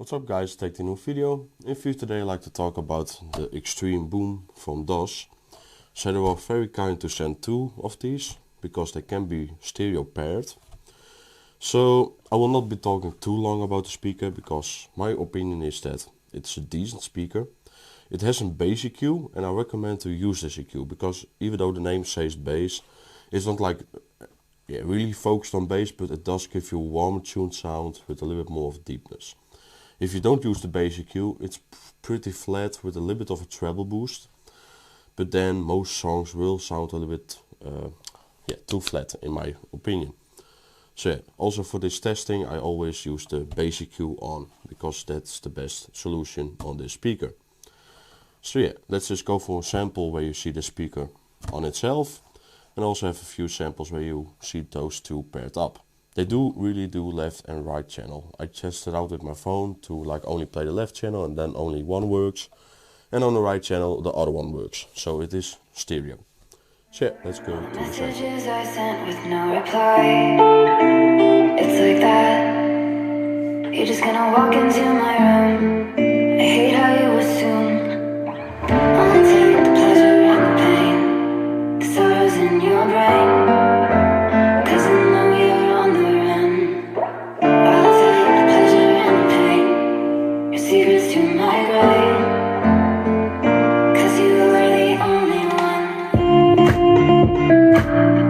What's up guys, take the new video. In video today I'd like to talk about the Extreme Boom from DOS. So they were very kind to send two of these, because they can be stereo paired. So I will not be talking too long about the speaker, because my opinion is that it's a decent speaker. It has a bass EQ and I recommend to use this EQ, because even though the name says bass, it's not like really focused on bass, but it does give you a warmer tuned sound with a little bit more of deepness. If you don't use the bass EQ, it's pretty flat with a little bit of a treble boost, but then most songs will sound a little bit too flat in my opinion. So yeah, also for this testing I always use the bass EQ on, because that's the best solution on this speaker. So yeah, let's just go for a sample where you see the speaker on itself, and also have a few samples where you see those two paired up. They really do left and right channel. I tested out with my phone to like only play the left channel and then only one works. And on the right channel the other one works. So it is stereo. So yeah, let's go to the messages I sent with no reply. It's like that. You're just gonna walk into my room. I hate how you assume I'll take the pleasure and the pain, the sorrows in your brain. Secrets to my grave, 'cause you were the only one,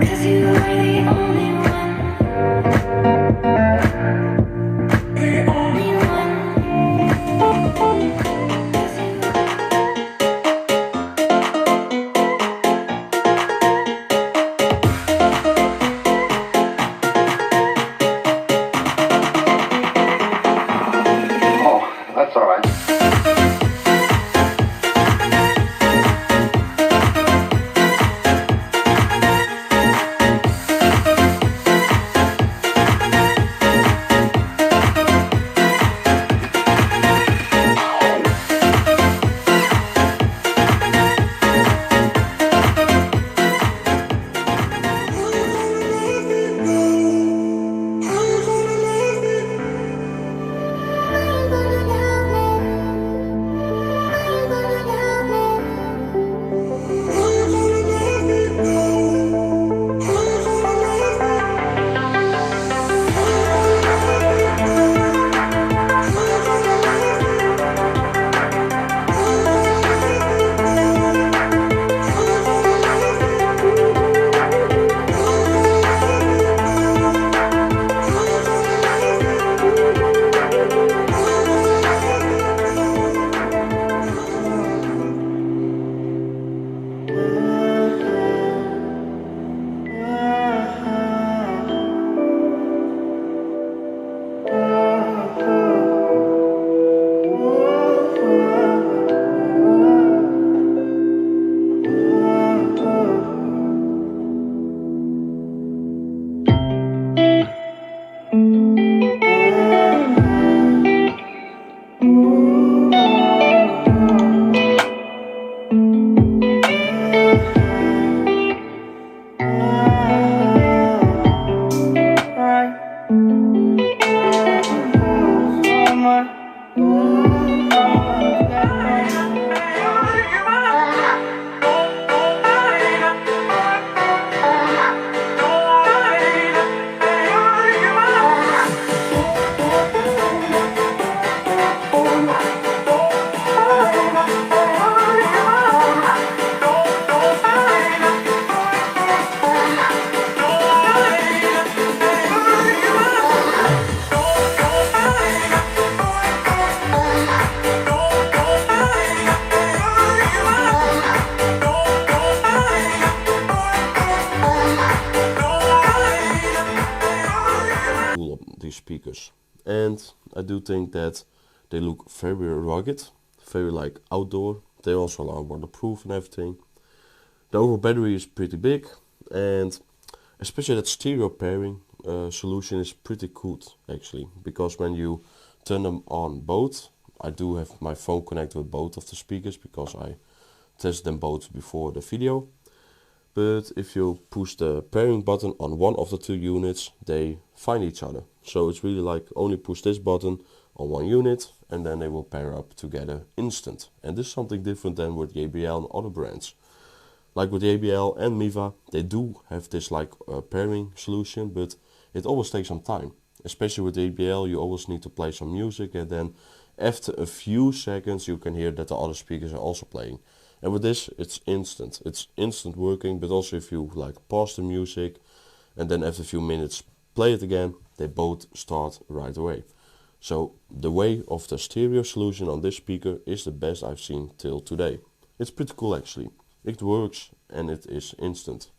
'cause you were the only one, the only one, 'cause you That's all right. these speakers, and I do think that they look very rugged, very like outdoor. They also are waterproof and everything. The overall battery is pretty big, and especially that stereo pairing solution is pretty good actually, because when you turn them on both, I do have my phone connected with both of the speakers because I tested them both before the video. But if you push the pairing button on one of the two units, they find each other. So it's really like only push this button, on one unit, and then they will pair up together instant. And this is something different than with JBL and other brands. Like with JBL and Miva, they do have this like pairing solution, but it always takes some time. Especially with JBL, you always need to play some music, and then after a few seconds you can hear that the other speakers are also playing. And with this, it's instant. It's instant working, but also if you like pause the music and then after a few minutes play it again, they both start right away. So the way of the stereo solution on this speaker is the best I've seen till today. It's pretty cool actually. It works and it is instant.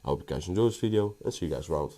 I hope you guys enjoyed this video and see you guys around.